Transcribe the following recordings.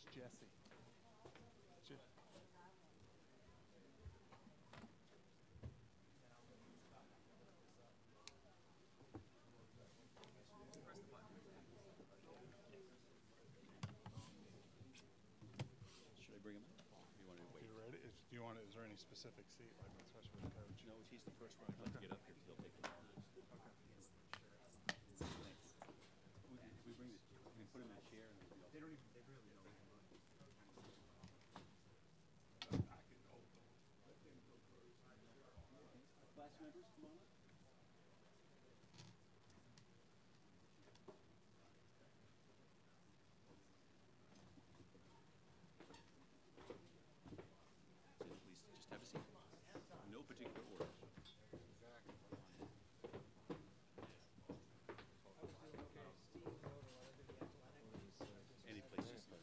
Should I bring him up? You want to wait? You ready? Do you want it? Is there any specific seat, like especially with the coach? No, he's the first one. I'd like to get up here because he'll take the longest. Thanks. We bring it. We can put him in a chair and they don't even. They really don't. Class members, come on up. Please just have a seat. No particular order. Any place you see.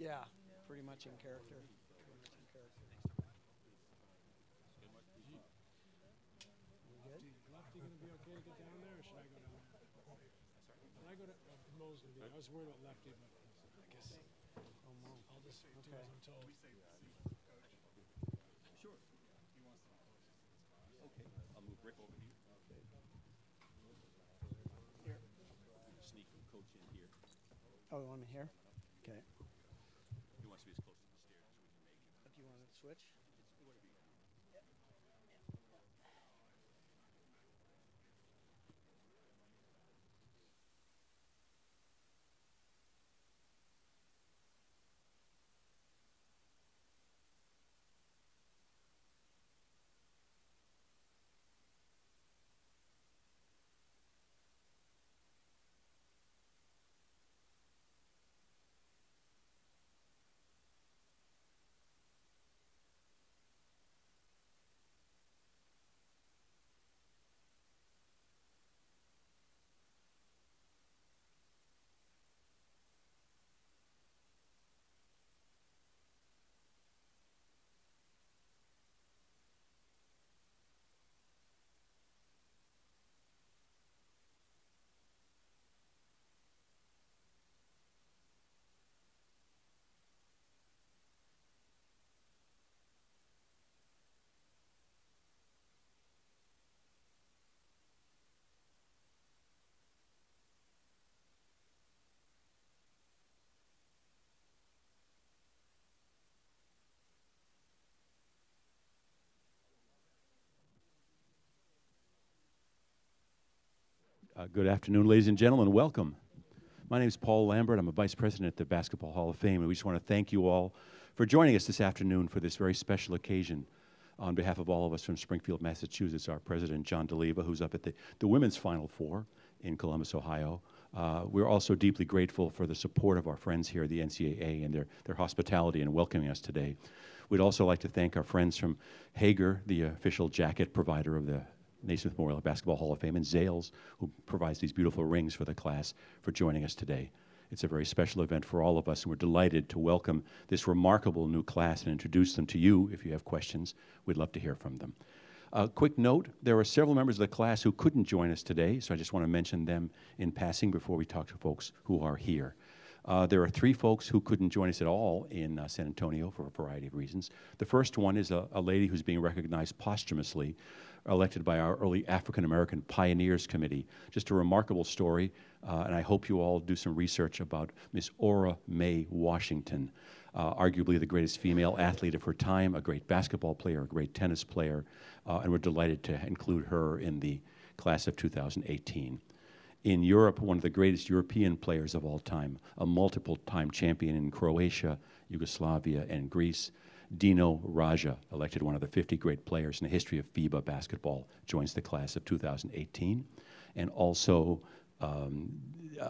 Yeah, pretty much in character. You gonna be okay to get down there, or should I go down there? Should I go to Mo's gonna be there. I was worried about Lefty, but I guess I'll just do as I'm told. Sure. Okay, I'll move Rick over here. Here. Sneak coach in here. Oh, you want me here? Okay. He wants to be as close to the stairs as we can make him. Do you want to switch? Whatever you want. Good afternoon, ladies and gentlemen. Welcome. My name is Paul Lambert. I'm a vice president at the Basketball Hall of Fame, and we just want to thank you all for joining us this afternoon for this very special occasion. On behalf of all of us from Springfield, Massachusetts, our president, John DeLeva, who's up at the women's Final Four in Columbus, Ohio. We're also deeply grateful for the support of our friends here at the NCAA and their hospitality in welcoming us today. We'd also like to thank our friends from Hager, the official jacket provider of the Naismith Memorial Basketball Hall of Fame, and Zales, who provides these beautiful rings for the class, for joining us today. It's a very special event for all of us, and we're delighted to welcome this remarkable new class and introduce them to you. If you have questions, we'd love to hear from them. A quick note, there are several members of the class who couldn't join us today, so I just want to mention them in passing before we talk to folks who are here. There are 3 folks who couldn't join us at all in San Antonio for a variety of reasons. The first one is a lady who's being recognized posthumously, elected by our early African-American Pioneers Committee. Just a remarkable story, and I hope you all do some research about Miss Ora Mae Washington, arguably the greatest female athlete of her time, a great basketball player, a great tennis player, and we're delighted to include her in the class of 2018. In Europe, one of the greatest European players of all time, a multiple-time champion in Croatia, Yugoslavia, and Greece, Dino Raja, elected one of the 50 great players in the history of FIBA basketball, joins the class of 2018. And also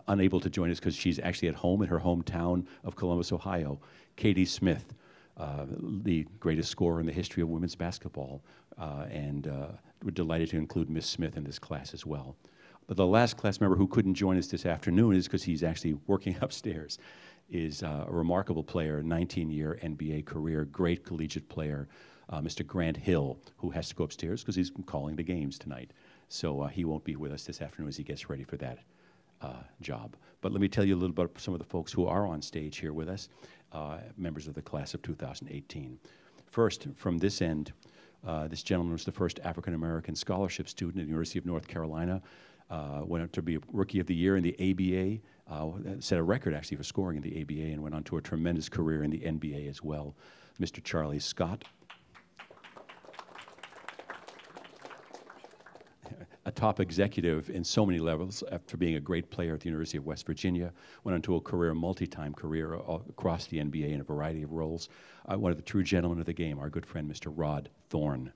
unable to join us because she's actually at home in her hometown of Columbus, Ohio, Katie Smith, the greatest scorer in the history of women's basketball. And we're delighted to include Miss Smith in this class as well. But the last class member who couldn't join us this afternoon is because he's actually working upstairs, is a remarkable player, 19-year NBA career, great collegiate player, Mr. Grant Hill, who has to go upstairs because he's calling the games tonight. So he won't be with us this afternoon as he gets ready for that job. But let me tell you a little about some of the folks who are on stage here with us, members of the class of 2018. First, from this end, this gentleman was the first African-American scholarship student at the University of North Carolina, went on to be a Rookie of the Year in the ABA, set a record actually for scoring in the ABA, and went on to a tremendous career in the NBA as well. Mr. Charlie Scott. A top executive in so many levels after being a great player at the University of West Virginia, went on to a multi-time career across the NBA in a variety of roles. One of the true gentlemen of the game, our good friend, Mr. Rod Thorne.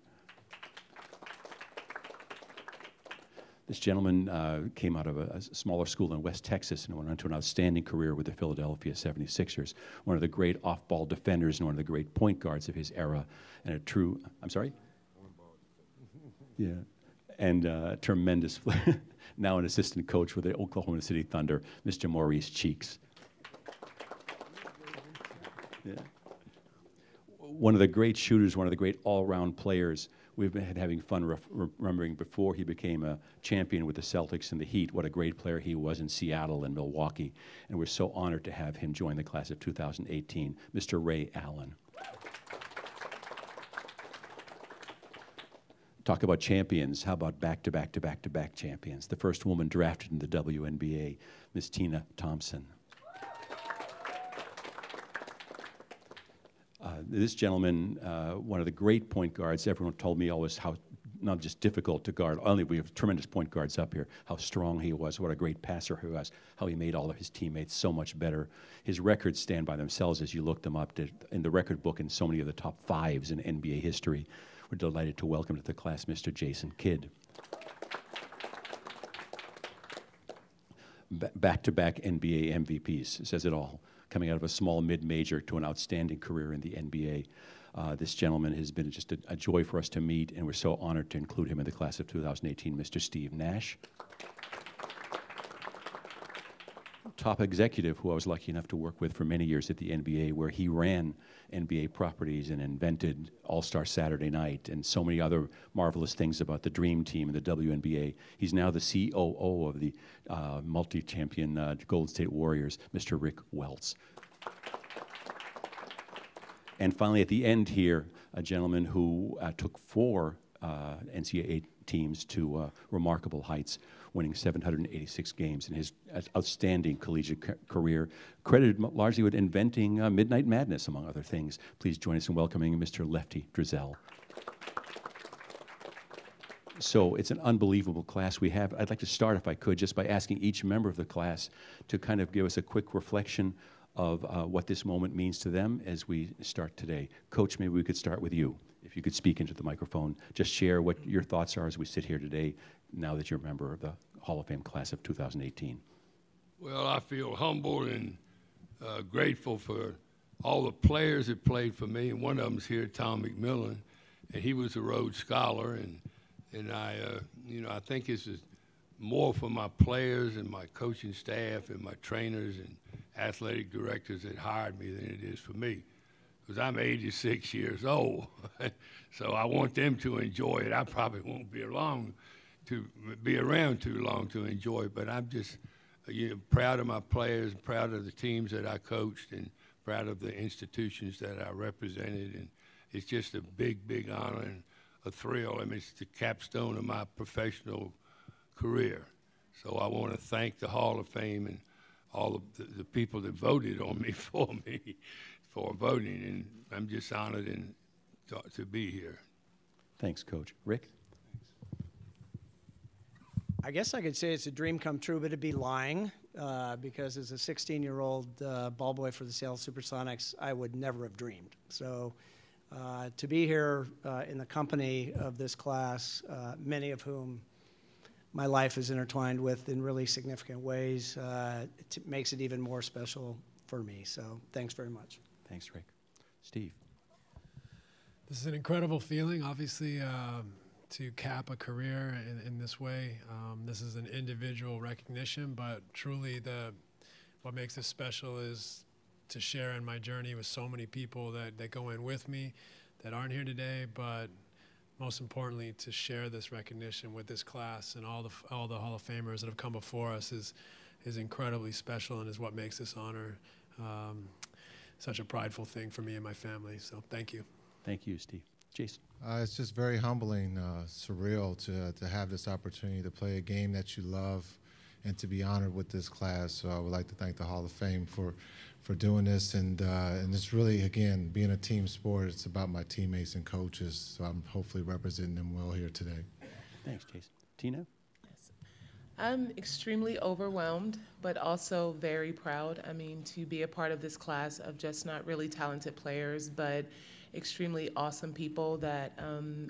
This gentleman came out of a smaller school in West Texas and went on to an outstanding career with the Philadelphia 76ers, one of the great off-ball defenders and one of the great point guards of his era, and a true, I'm sorry? Yeah. And tremendous, now an assistant coach with the Oklahoma City Thunder, Mr. Maurice Cheeks. Yeah. One of the great shooters, one of the great all-round players. We've been having fun remembering before he became a champion with the Celtics and the Heat, what a great player he was in Seattle and Milwaukee. And we're so honored to have him join the class of 2018, Mr. Ray Allen. Talk about champions. How about back-to-back-to-back-to-back champions? The first woman drafted in the WNBA, Miss Tina Thompson. This gentleman, one of the great point guards, everyone told me always how not just difficult to guard, only we have tremendous point guards up here, how strong he was, what a great passer he was, how he made all of his teammates so much better. His records stand by themselves as you look them up in the record book in so many of the top fives in NBA history. We're delighted to welcome to the class Mr. Jason Kidd. Back-to-back NBA MVPs, says it all. Coming out of a small mid-major to an outstanding career in the NBA. This gentleman has been just a joy for us to meet, and we're so honored to include him in the class of 2018, Mr. Steve Nash. Top executive who I was lucky enough to work with for many years at the NBA, where he ran NBA properties and invented All-Star Saturday Night and so many other marvelous things about the Dream Team and the WNBA. He's now the COO of the multi-champion Golden State Warriors, Mr. Rick Welts. And finally, at the end here, a gentleman who took 4 NCAA teams to remarkable heights, winning 786 games in his outstanding collegiate career, credited largely with inventing Midnight Madness, among other things. Please join us in welcoming Mr. Lefty Drizel. So it's an unbelievable class we have. I'd like to start, if I could, just by asking each member of the class to kind of give us a quick reflection of what this moment means to them as we start today. Coach, maybe we could start with you. If you could speak into the microphone, just share what your thoughts are as we sit here today, now that you're a member of the Hall of Fame class of 2018. Well, I feel humbled and grateful for all the players that played for me, and one of them's here, Tom McMillan, and he was a Rhodes Scholar, and I, I think this is more for my players and my coaching staff and my trainers and athletic directors that hired me than it is for me, because I'm 86 years old, so I want them to enjoy it. I probably won't be around too long to enjoy it, but I'm just proud of my players, proud of the teams that I coached, and proud of the institutions that I represented, and it's just a big, big honor and a thrill. I mean, it's the capstone of my professional career. So I want to thank the Hall of Fame and all of the people that voted on me for voting, and I'm just honored and to be here. Thanks, Coach. Rick? I guess I could say it's a dream come true, but it'd be lying because as a 16-year-old ball boy for the Seattle Supersonics, I would never have dreamed. So to be here in the company of this class, many of whom my life is intertwined with in really significant ways, it makes it even more special for me. So thanks very much. Thanks, Rick. Steve? This is an incredible feeling, obviously, to cap a career in this way. This is an individual recognition, but truly what makes this special is to share in my journey with so many people that go in with me that aren't here today, but most importantly, to share this recognition with this class and all the Hall of Famers that have come before us is incredibly special and is what makes this honor such a prideful thing for me and my family. So thank you. Thank you, Steve. Jason. It's just very humbling, surreal to have this opportunity to play a game that you love and to be honored with this class. So I would like to thank the Hall of Fame for doing this. And it's really, again, being a team sport, it's about my teammates and coaches. So I'm hopefully representing them well here today. Thanks, Jason. Tina? I'm extremely overwhelmed, but also very proud. I mean, to be a part of this class of just not really talented players, but extremely awesome people that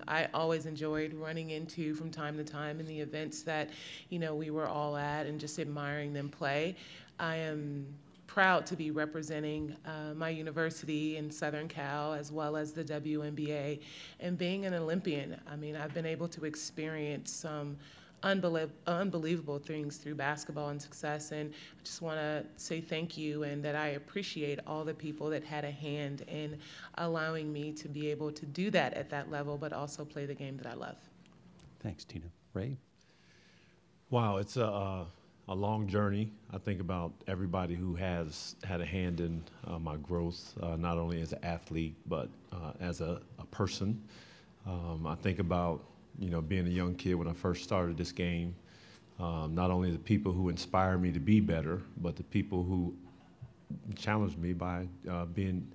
I always enjoyed running into from time to time in the events that, you know, we were all at and just admiring them play. I am proud to be representing my university in Southern Cal as well as the WNBA and being an Olympian. I mean, I've been able to experience some unbelievable things through basketball and success, and I just want to say thank you and that I appreciate all the people that had a hand in allowing me to be able to do that at that level, but also play the game that I love. Thanks, Tina. Ray? Wow, it's a long journey. I think about everybody who has had a hand in my growth, not only as an athlete, but as a person. I think about, you know, being a young kid when I first started this game, not only the people who inspired me to be better, but the people who challenged me by being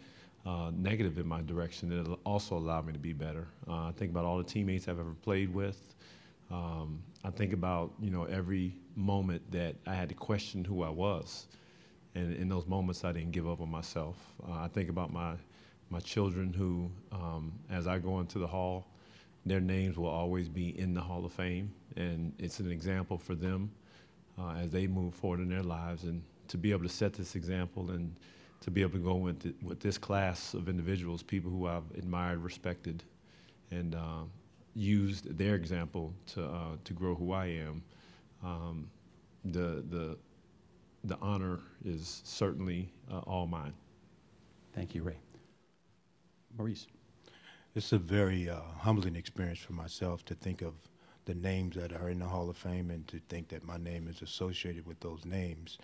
negative in my direction. It also allowed me to be better. I think about all the teammates I've ever played with. I think about, you know, every moment that I had to question who I was. And in those moments, I didn't give up on myself. I think about my children who, as I go into the hall, their names will always be in the Hall of Fame, and it's an example for them as they move forward in their lives. And to be able to set this example and to be able to go with this class of individuals, people who I've admired, respected, and used their example to grow who I am, the honor is certainly all mine. Thank you, Ray. Maurice? It's a very humbling experience for myself to think of the names that are in the Hall of Fame and to think that my name is associated with those names.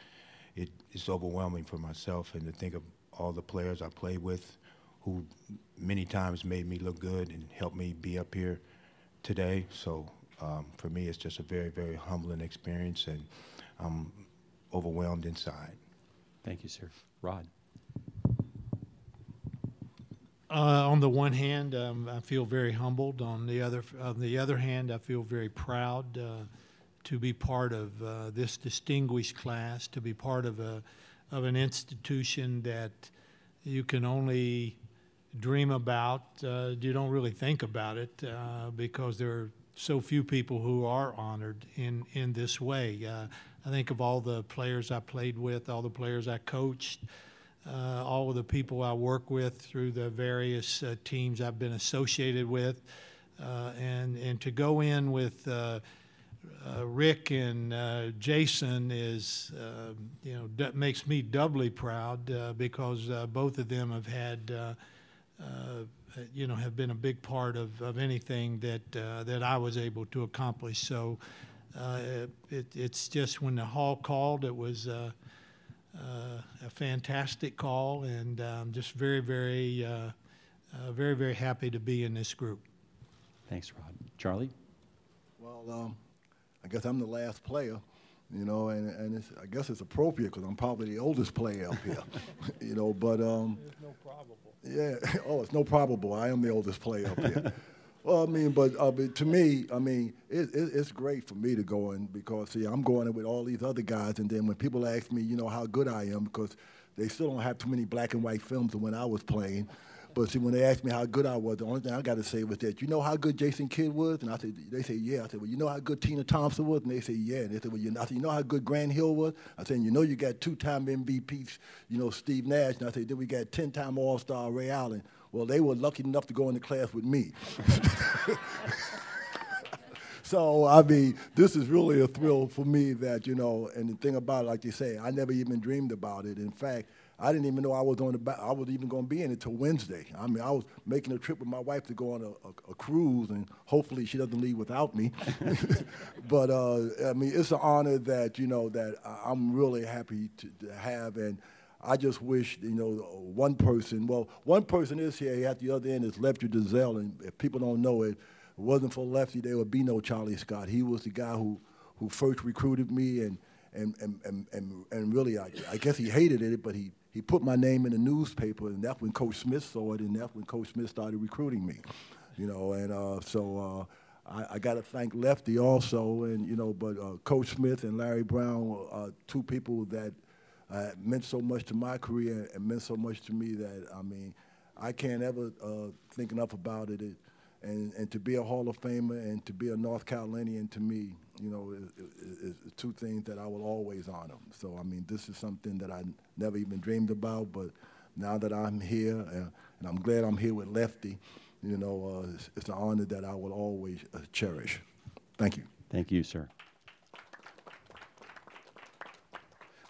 It's overwhelming for myself, and to think of all the players I played with who many times made me look good and helped me be up here today. So for me, it's just a very, very humbling experience, and I'm overwhelmed inside. Thank you, sir. Rod? On the one hand, I feel very humbled. On the other hand, I feel very proud to be part of this distinguished class, to be part of an institution that you can only dream about. You don't really think about it because there are so few people who are honored in this way. I think of all the players I played with, all the players I coached, all of the people I work with through the various teams I've been associated with, and to go in with Rick and Jason is, makes me doubly proud because both of them have had, have been a big part of anything that I was able to accomplish. So it's just when the hall called, it was a fantastic call, and I'm just very, very, very happy to be in this group. Thanks, Rod. Charlie? Well, I guess I'm the last player, and I guess it's appropriate because I'm probably the oldest player up here, but. There's no probable. Yeah, it's no probable. I am the oldest player up here. Well, but to me, it's great for me to go in because, see, I'm going in with all these other guys, and then when people ask me, how good I am, because they still don't have too many black and white films of when I was playing, but see, when they asked me how good I was, the only thing I got to say was that, you know how good Jason Kidd was? And they say, yeah. I said, well, you know how good Tina Thompson was? And they say, yeah. And they said, well, I said, you know how good Grant Hill was? I said, you got two-time MVPs, Steve Nash. And I said, then we got 10-time All-Star Ray Allen. Well, they were lucky enough to go into class with me. So, this is really a thrill for me that, and the thing about it, like they say, I never even dreamed about it. In fact, I didn't even know I was I was even going to be in it till Wednesday. I mean, I was making a trip with my wife to go on a cruise, and hopefully she doesn't leave without me. But I mean, it's an honor that that I'm really happy to have, and I just wish one person. Well, one person is here at the other end is Lefty Driesell, and if people don't know it, it wasn't for Lefty, there would be no Charlie Scott. He was the guy who first recruited me, and really, I guess he hated it, but he put my name in the newspaper, and that's when Coach Smith saw it, and that's when Coach Smith started recruiting me, and so I got to thank Lefty also, and but Coach Smith and Larry Brown are two people that meant so much to my career and meant so much to me that, I mean, I can't ever think enough about it. And to be a Hall of Famer and to be a North Carolinian, to me, is two things that I will always honor. So, I mean, this is something that I never even dreamed about, but now that I'm here, and I'm glad I'm here with Lefty, it's an honor that I will always cherish. Thank you. Thank you, sir.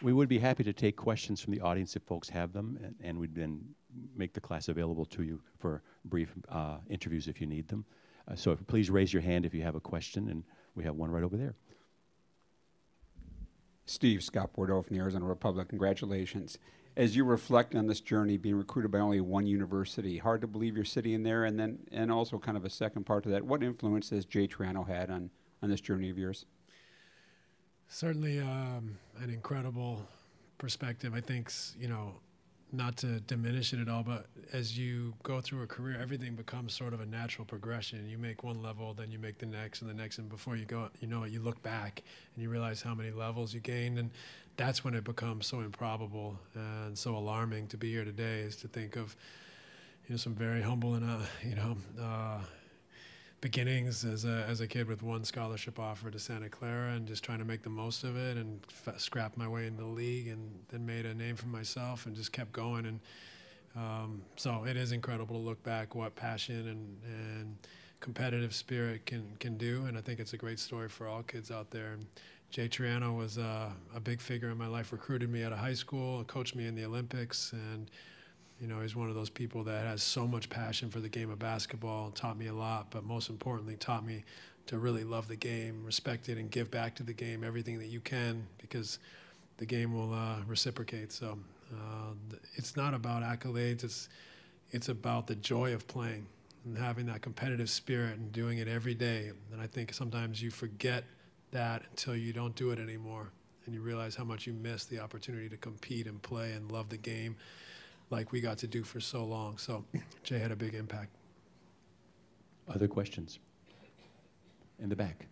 We would be happy to take questions from the audience if folks have them, and we'd then make the class available to you for brief interviews if you need them. So please raise your hand if you have a question, and we have one right over there. Steve, Scott Bordeaux from the Arizona Republic, congratulations. As you reflect on this journey, being recruited by only one university, hard to believe you're sitting in there, and also kind of a second part to that, what influence has Jay Triano had on this journey of yours? Certainly an incredible perspective. I think, not to diminish it at all, but as you go through a career, everything becomes sort of a natural progression. You make one level, then you make the next and the next, and before you go, you look back and you realize how many levels you gained, and that's when it becomes so improbable and so alarming to be here today, is to think of, some very humble and, beginnings as a kid with one scholarship offer to Santa Clara and just trying to make the most of it and scrap my way into the league, and then made a name for myself and just kept going. And so it is incredible to look back what passion and competitive spirit can do, and I think it's a great story for all kids out there. And Jay Triano was a big figure in my life, recruited me out of high school, coached me in the Olympics, and he's one of those people that has so much passion for the game of basketball, taught me a lot, but most importantly, taught me to really love the game, respect it, and give back to the game everything that you can, because the game will reciprocate. So it's not about accolades. It's about the joy of playing and having that competitive spirit and doing it every day. And I think sometimes you forget that until you don't do it anymore, and you realize how much you miss the opportunity to compete and play and love the game like we got to do for so long. So Jay had a big impact. Other questions? In the back.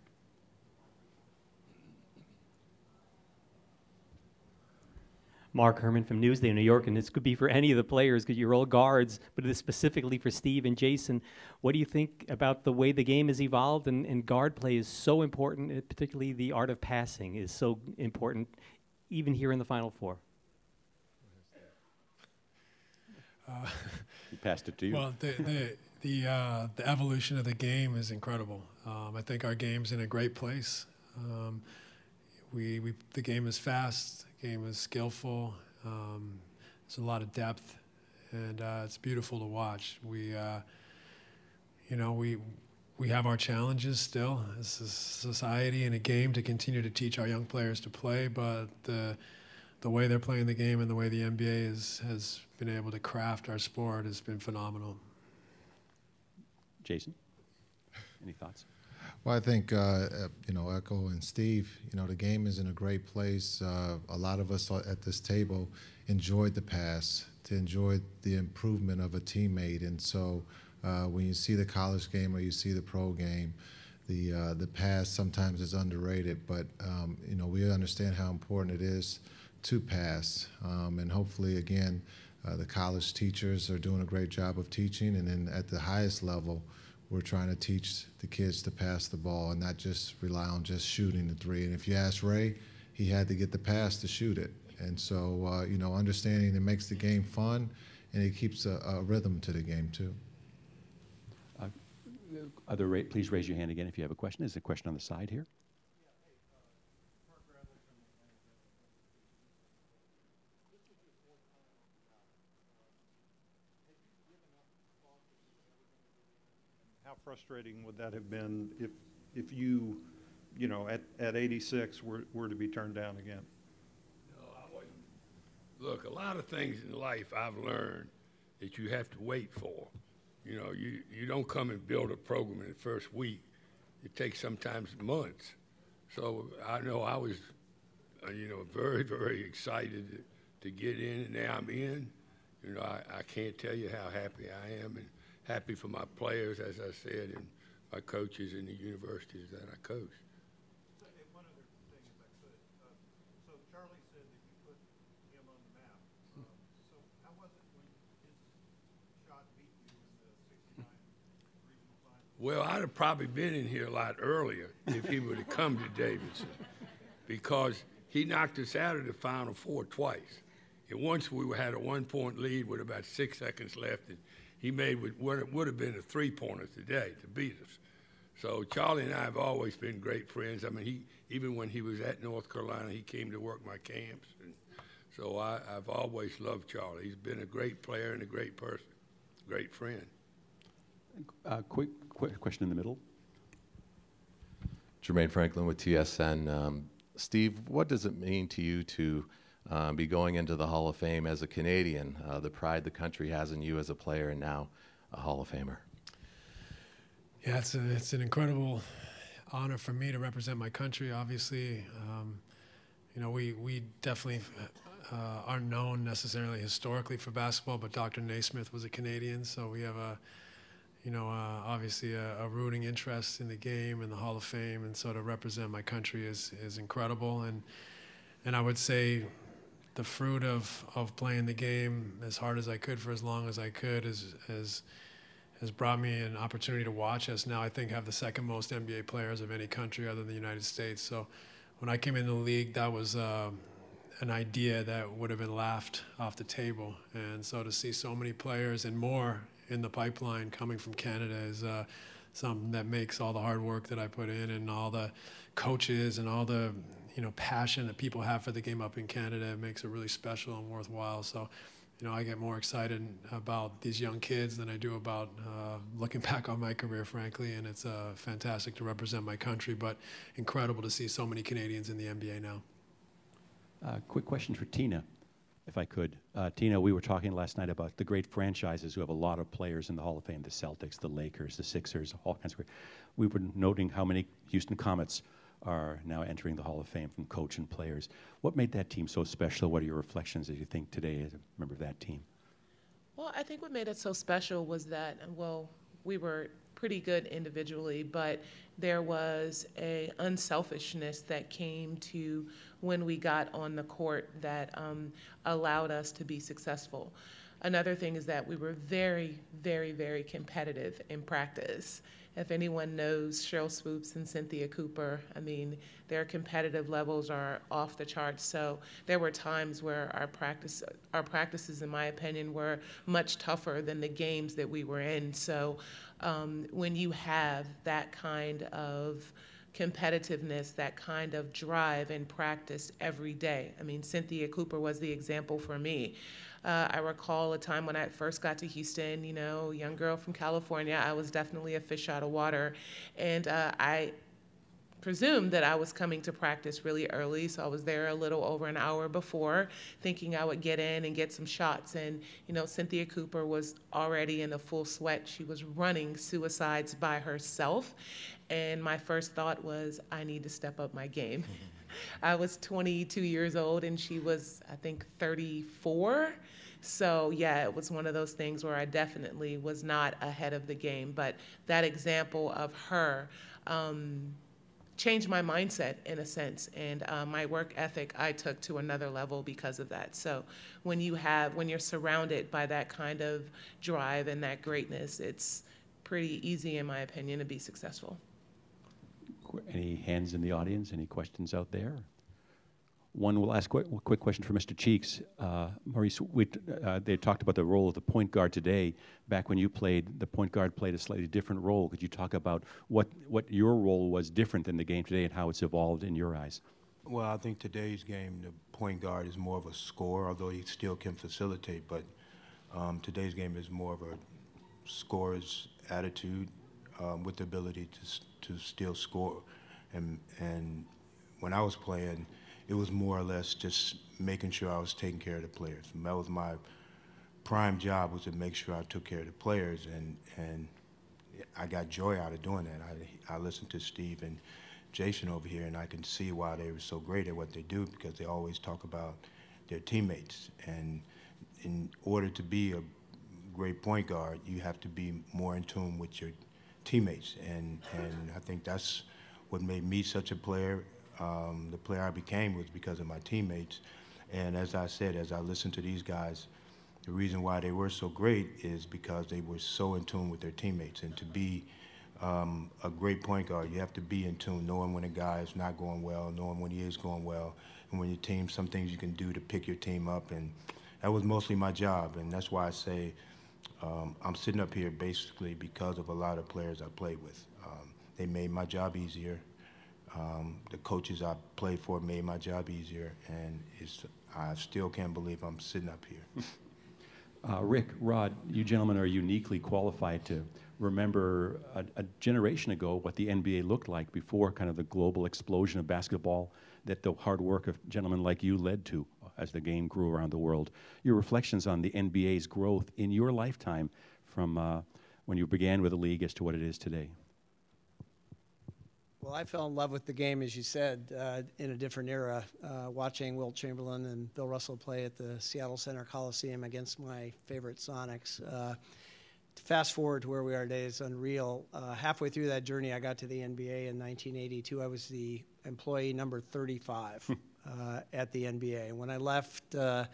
Mark Herman from Newsday, New York, and this could be for any of the players because you're all guards, but it is specifically for Steve and Jason. What do you think about the way the game has evolved, and guard play is so important, particularly the art of passing is so important, even here in the Final Four? He passed it to you. Well, the evolution of the game is incredible. I think our game's in a great place. The game is fast. The game is skillful. There's a lot of depth, and it's beautiful to watch. We have our challenges still as a society and a game to continue to teach our young players to play, but the way they're playing the game and the way the NBA has been able to craft our sport has been phenomenal. Jason, any thoughts? Well, I think, Echo and Steve, the game is in a great place. A lot of us at this table enjoyed the pass, to enjoy the improvement of a teammate. And so when you see the college game or you see the pro game, the pass sometimes is underrated, but, we understand how important it is to pass. And hopefully, again, the college teachers are doing a great job of teaching, and then at the highest level, we're trying to teach the kids to pass the ball and not just rely on just shooting the three. And if you ask Ray, he had to get the pass to shoot it. And so, understanding it makes the game fun, and it keeps a rhythm to the game, too. Please raise your hand again if you have a question. There's a question on the side here. frustrating would that have been if you, at 86 were to be turned down again? No, I wouldn't. Look, a lot of things in life I've learned that you have to wait for. You don't come and build a program in the first week. It takes sometimes months. So I know I was, very, very excited to get in, and now I'm in. I can't tell you how happy I am, and happy for my players, as I said, and my coaches and the universities that I coach. One other thing, if I could. So Charlie said that you put him on the map. So how was it when his shot beat you in the 69 regional final? Well, I'd have probably been in here a lot earlier if he would have come to Davidson, because he knocked us out of the Final Four twice. And once we had a 1-point lead with about 6 seconds left, and he made what would have been a 3-pointer today to beat us. So Charlie and I have always been great friends. I mean, even when he was at North Carolina, he came to work my camps. And so I've always loved Charlie. He's been a great player and a great person, great friend. Quick question in the middle. Jermaine Franklin with TSN. Steve, what does it mean to you to be going into the Hall of Fame as a Canadian, the pride the country has in you as a player and now a Hall of Famer? Yeah, it's an incredible honor for me to represent my country. Obviously, we definitely aren't known necessarily historically for basketball, but Dr. Naismith was a Canadian, so we have obviously a rooting interest in the game and the Hall of Fame, and so to represent my country is incredible. And I would say the fruit of playing the game as hard as I could for as long as I could has brought me an opportunity to watch us now, I think, have the second most NBA players of any country other than the United States. So when I came into the league, that was an idea that would have been laughed off the table. And so to see so many players and more in the pipeline coming from Canada is something that makes all the hard work that I put in and all the coaches and all the passion that people have for the game up in Canada. It makes it really special and worthwhile. So I get more excited about these young kids than I do about looking back on my career, frankly, and it's fantastic to represent my country, but incredible to see so many Canadians in the NBA now. Quick question for Tina, if I could. Tina, we were talking last night about the great franchises who have a lot of players in the Hall of Fame, the Celtics, the Lakers, the Sixers, all kinds of great. We were noting how many Houston Comets are now entering the Hall of Fame from coach and players. What made that team so special? What are your reflections as you think today as a member of that team? Well, I think what made it so special was that, we were pretty good individually, but there was a unselfishness that came to when we got on the court that allowed us to be successful. Another thing is that we were very, very, very competitive in practice. If anyone knows Cheryl Swoops and Cynthia Cooper, their competitive levels are off the charts. So there were times where our practices, in my opinion, were much tougher than the games that we were in. So when you have that kind of competitiveness, that kind of drive and practice every day. Cynthia Cooper was the example for me. I recall a time when I first got to Houston, young girl from California. I was definitely a fish out of water. And I presumed that I was coming to practice really early, so I was there a little over an hour before, thinking I would get in and get some shots. And, Cynthia Cooper was already in a full sweat. She was running suicides by herself. And my first thought was, I need to step up my game. I was 22 years old and she was, I think, 34. So yeah, it was one of those things where I definitely was not ahead of the game. But that example of her changed my mindset in a sense, and my work ethic I took to another level because of that. So when you're surrounded by that kind of drive and that greatness, it's pretty easy, in my opinion, to be successful. Any hands in the audience? Any questions out there? One last quick question for Mr. Cheeks. Maurice, they talked about the role of the point guard today. Back when you played, the point guard played a slightly different role. Could you talk about what your role was different in the game today and how it's evolved in your eyes? Well, I think today's game, the point guard is more of a scorer, although he still can facilitate. But today's game is more of a scorer's attitude. with the ability to still score. And when I was playing, it was more or less just making sure I was taking care of the players. And that was my prime job, was to make sure I took care of the players, and I got joy out of doing that. I listened to Steve and Jason over here, and I can see why they were so great at what they do, because they always talk about their teammates. And in order to be a great point guard, you have to be more in tune with your teammates. And I think that's what made me such a player. The player I became was because of my teammates. And as I said, as I listened to these guys, the reason why they were so great is because they were so in tune with their teammates. And to be a great point guard, you have to be in tune, knowing when a guy is not going well, knowing when he is going well, and when your team, some things you can do to pick your team up. And that was mostly my job, and that's why I say I'm sitting up here basically because of a lot of players I played with. They made my job easier. The coaches I played for made my job easier, and I still can't believe I'm sitting up here. Rick, Rod, you gentlemen are uniquely qualified to remember a generation ago what the NBA looked like before kind of the global explosion of basketball that the hard work of gentlemen like you led to as the game grew around the world. Your reflections on the NBA's growth in your lifetime from when you began with the league as to what it is today. Well, I fell in love with the game, as you said, in a different era, watching Wilt Chamberlain and Bill Russell play at the Seattle Center Coliseum against my favorite Sonics. Fast forward to where we are today is unreal. Halfway through that journey, I got to the NBA in 1982. I was the employee number 35 at the NBA. And when I left the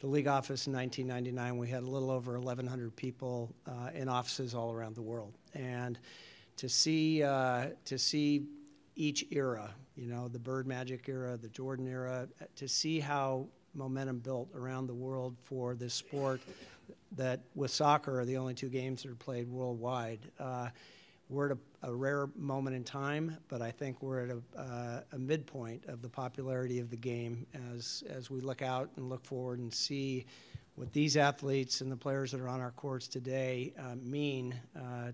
league office in 1999, we had a little over 1,100 people in offices all around the world. And to see each era, you know, the Bird Magic era, the Jordan era, to see how momentum built around the world for this sport that with soccer are the only two games that are played worldwide. We're at a rare moment in time, but I think we're at a midpoint of the popularity of the game as we look out and look forward and see what these athletes and the players that are on our courts today mean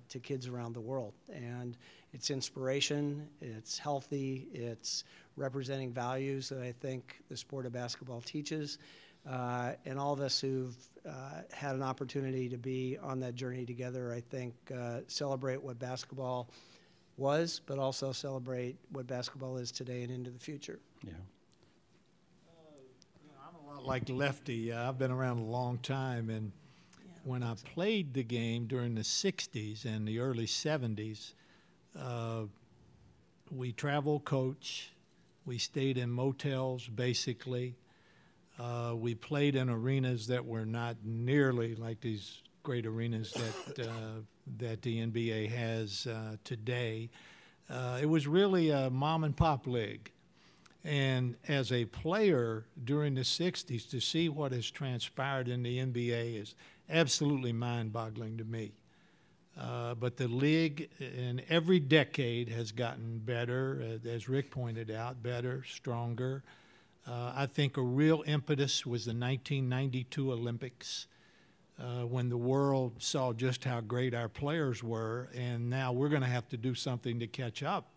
to kids around the world. And it's inspiration, it's healthy, it's representing values that I think the sport of basketball teaches. And all of us who've had an opportunity to be on that journey together, I think, celebrate what basketball was, but also celebrate what basketball is today and into the future. Yeah. I'm a lot like Lefty. I've been around a long time, and when I played the game during the 60s and the early 70s, we travel coach. We stayed in motels, basically. We played in arenas that were not nearly like these great arenas that the NBA has today. It was really a mom-and-pop league. And as a player during the 60s, to see what has transpired in the NBA is absolutely mind-boggling to me. But the league in every decade has gotten better, as Rick pointed out, better, stronger. I think a real impetus was the 1992 Olympics, when the world saw just how great our players were, and now we're going to have to do something to catch up.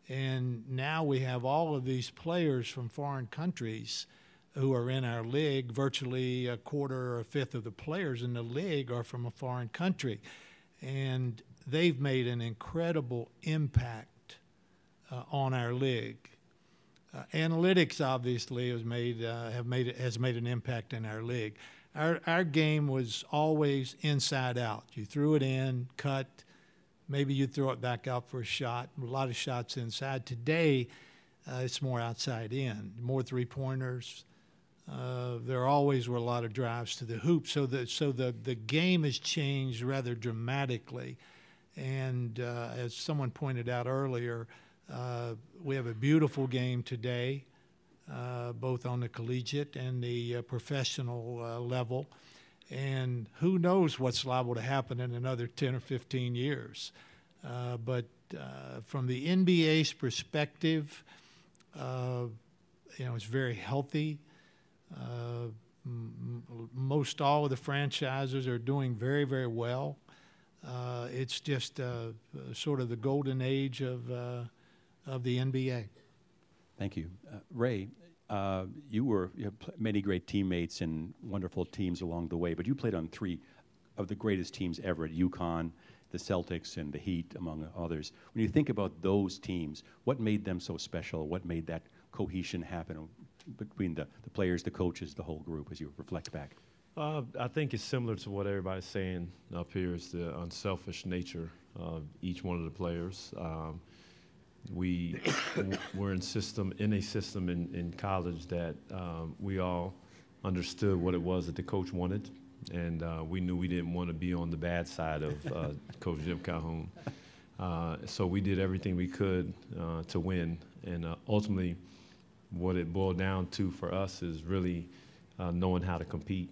And now we have all of these players from foreign countries who are in our league. Virtually a quarter or a fifth of the players in the league are from a foreign country. And they've made an incredible impact on our league. Analytics obviously has made an impact in our league. Our game was always inside out. You threw it in, cut, maybe you throw it back out for a shot. A lot of shots inside. Today, it's more outside in, more three-pointers. There always were a lot of drives to the hoop. So the game has changed rather dramatically. And as someone pointed out earlier, we have a beautiful game today, both on the collegiate and the professional level. And who knows what's liable to happen in another 10 or 15 years. But from the NBA's perspective, it's very healthy. Most all of the franchises are doing very, very well. it's just sort of the golden age of the NBA. Thank you. Ray, you had many great teammates and wonderful teams along the way, but you played on 3 of the greatest teams ever at UConn, the Celtics, and the Heat, among others. When you think about those teams, what made them so special? What made that cohesion happen between the players, the coaches, the whole group, as you reflect back? I think it's similar to what everybody's saying up here. Is the unselfish nature of each one of the players. We were in a system in college that we all understood what it was that the coach wanted, and we knew we didn't want to be on the bad side of Coach Jim Calhoun. So we did everything we could to win, and ultimately what it boiled down to for us is really knowing how to compete.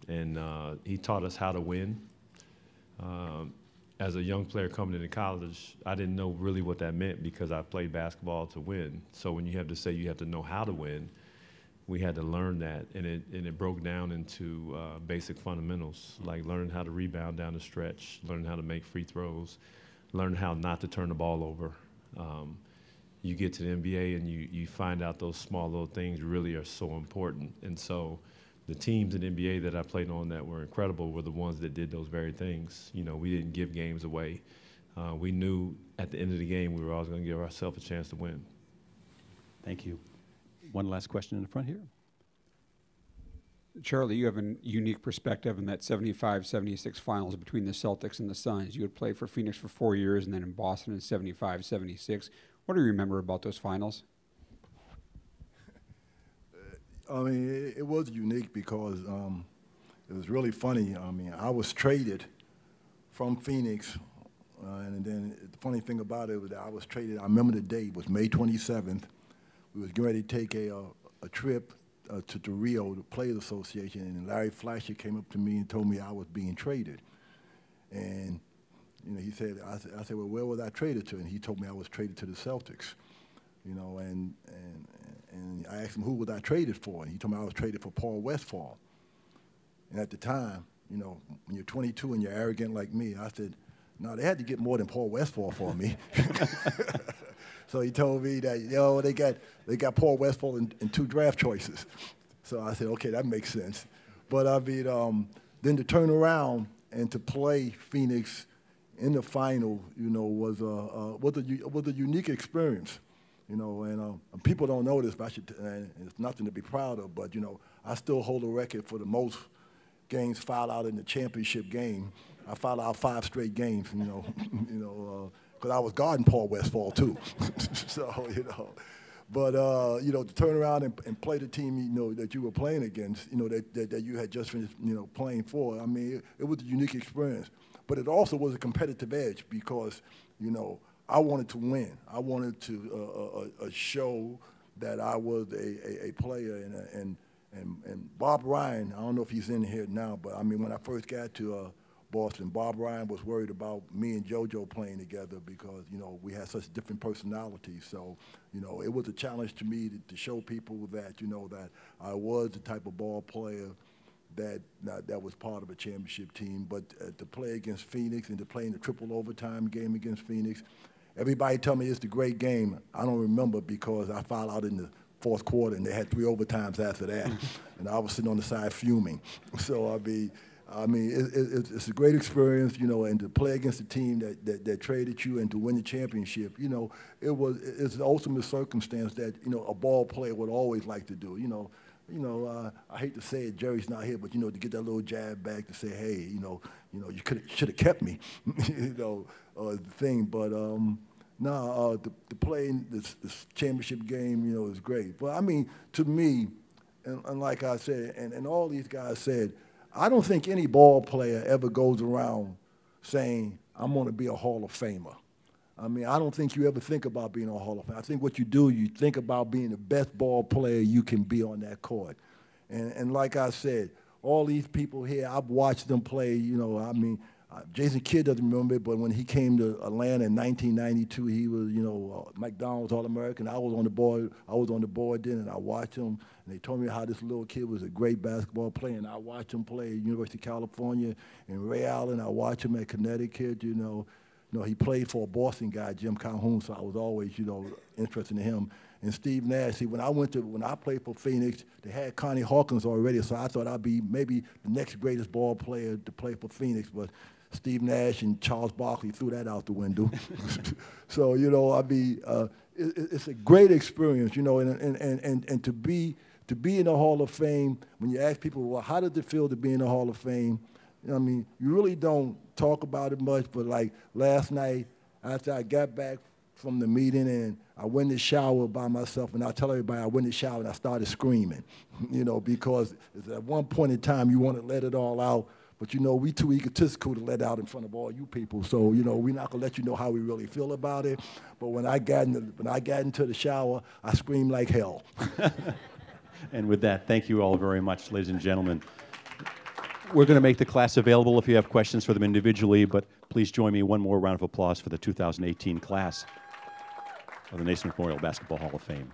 And he taught us how to win. As a young player coming into college, I didn't know really what that meant because I played basketball to win. So when you have to say you have to know how to win, we had to learn that, and it broke down into basic fundamentals, like learning how to rebound down the stretch, learning how to make free throws, learning how not to turn the ball over. You get to the NBA and you find out those small little things really are so important. And so the teams in the NBA that I played on that were incredible were the ones that did those very things. You know, we didn't give games away. We knew at the end of the game we were always going to give ourselves a chance to win. Thank you. One last question in the front here. Charlie, you have a unique perspective in that 75-76 finals between the Celtics and the Suns. You had played for Phoenix for 4 years and then in Boston in 75-76. What do you remember about those finals? I mean, it was unique because it was really funny. I mean, I was traded from Phoenix, and then the funny thing about it was that I was traded. I remember the date. It was May 27th. We was getting ready to take a trip to Rio, the Players Association, and Larry Flasher came up to me and told me I was being traded. And you know, he said, I said, well, where was I traded to? And he told me I was traded to the Celtics. You know, and I asked him who was I traded for, and he told me I was traded for Paul Westphal. And at the time, you know, when you're 22 and you're arrogant like me, I said, no, they had to get more than Paul Westphal for me. So he told me that, you know, they got Paul Westphal in 2 draft choices. So I said, okay, that makes sense. But I mean, then to turn around and to play Phoenix in the final, you know, was a unique experience. You know, and people don't know this, but and it's nothing to be proud of, but, you know, I still hold a record for the most games fouled out in the championship game. I fouled out 5 straight games, you know, because I was guarding Paul Westphal, too. So, you know. But, you know, to turn around and play the team, you know, that you were playing against, you know, that you had just finished, you know, playing for, I mean, it was a unique experience. But it also was a competitive edge because, you know, I wanted to win. I wanted to show that I was a player. And Bob Ryan, I don't know if he's in here now, but I mean, when I first got to Boston, Bob Ryan was worried about me and JoJo playing together because, you know, we had such different personalities. So, you know, it was a challenge to me to show people that, you know, that I was the type of ball player that was part of a championship team. But to play against Phoenix and to play in the triple overtime game against Phoenix, everybody tell me it's the great game. I don't remember because I fouled out in the 4th quarter and they had 3 overtimes after that. And I was sitting on the side fuming. So, I mean, it's a great experience, you know, and to play against a team that traded you and to win the championship, you know, it's the ultimate circumstance that, you know, a ball player would always like to do, you know. I hate to say it, Jerry's not here, but, you know, to get that little jab back to say, hey, you know, you should have kept me, you know, the thing. But, to play in this championship game, you know, is great. But, I mean, to me, and like I said, and all these guys said, I don't think any ball player ever goes around saying, I'm going to be a Hall of Famer. I mean, I don't think you ever think about being a Hall of Famer. I think what you do, you think about being the best ball player you can be on that court. And like I said, all these people here, I've watched them play, you know, I mean, Jason Kidd doesn't remember it, but when he came to Atlanta in 1992, he was, McDonald's All-American. I was on the board. Then, and I watched him. And they told me how this little kid was a great basketball player, and I watched him play at University of California in Ray Allen. I watched him at Connecticut. He played for a Boston guy, Jim Calhoun, so I was always, interested in him. And Steve Nash, see, when I played for Phoenix, they had Connie Hawkins already, so I thought I'd be maybe the next greatest ball player to play for Phoenix, but Steve Nash and Charles Barkley threw that out the window. So, it's a great experience, and to be in the Hall of Fame, when you ask people, well, how does it feel to be in the Hall of Fame? You really don't talk about it much, but like last night, after I got back from the meeting and I went in the shower by myself, and I tell everybody I went in the shower and I started screaming, because at one point in time you want to let it all out, but we too egotistical to let out in front of all you people. So we're not gonna let you know how we really feel about it. But when I got into the shower, I screamed like hell. And with that, thank you all very much, ladies and gentlemen. We're going to make the class available if you have questions for them individually, but please join me one more round of applause for the 2018 class of the Naismith Memorial Basketball Hall of Fame.